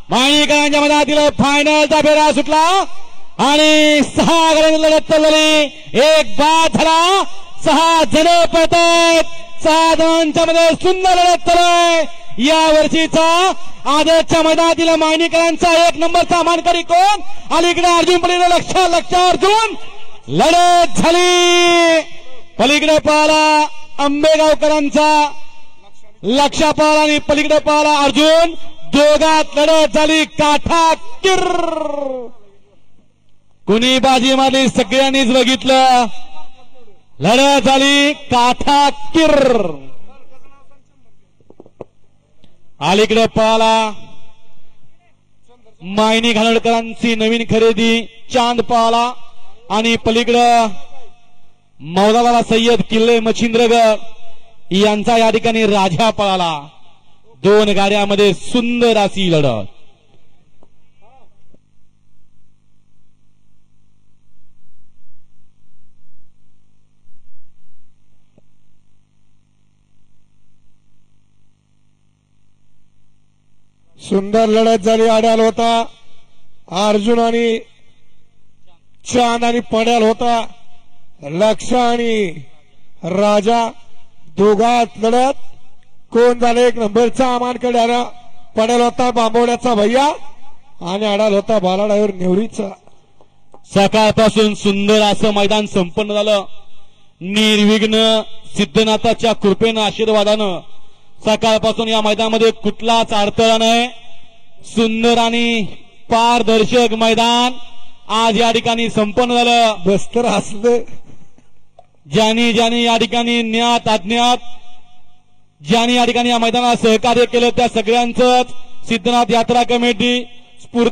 माणिकरांच्या मैदानातील फायनलचा फेरा सुटला आणि 6 गटांची लढत चालली। एक बाद झाला, 6 जण पळतायत, 6 जणांच्या मध्ये सुंदर लढत चालू आहे। या वर्षीचा आजच्या मैदानातील माणिकरांचा 1 नंबरचा मानकरी कोण? अलीकडे अर्जुन पलीकडे लक्ष अर्जुन लढत झाली। पलीकडे पाहला आंबेगावकरांचा लक्ष पाहला आणि पलीकडे पाहला अर्जुन, दोघात लढत झाली काठाकीर। कुणी बाजी मारली सगळ्यांनीच बघितलं, लढत झाली काठाकीर। अलीकडे पाहला मायनी घाणेकरांची नवीन खरेदी चांद पाहला आणि पलीकडं मौलाना सय्यद किल्ले मच्छिंद्रगड यांचा या ठिकाणी राजा पळाला। 2 गाड्यामध्ये सुंदर अशी लढत। सुंदर लढत झाली। आड्याल होता अर्जुन आणि चांद आणि पड्याल होता लक्ष आणि राजा, दोघात लढत कोण झाले? 1 नंबरचा मानकरी आला, पड्याल होता बांबवड्याचा भैया आणि आडाल होता बालाडावर नेवरीचा। सकाळपासून सुंदर असं मैदान संपन्न झालं। निर्विघ्न सिद्धनाथाच्या कृपेनं आशीर्वादानं सकाळपासून या मैदानामध्ये कुठलाच अडथळा नाही। सुंदर आणि पारदर्शक मैदान आज या ठिकाणी संपन्न झालं। बस्तर असलं ज्यांनी या ठिकाणी ज्ञात अज्ञात ज्यांनी या ठिकाणी या मैदानात सहकार्य केलं त्या सगळ्यांचंच सिद्धनाथ यात्रा कमिटी स्फूर्ती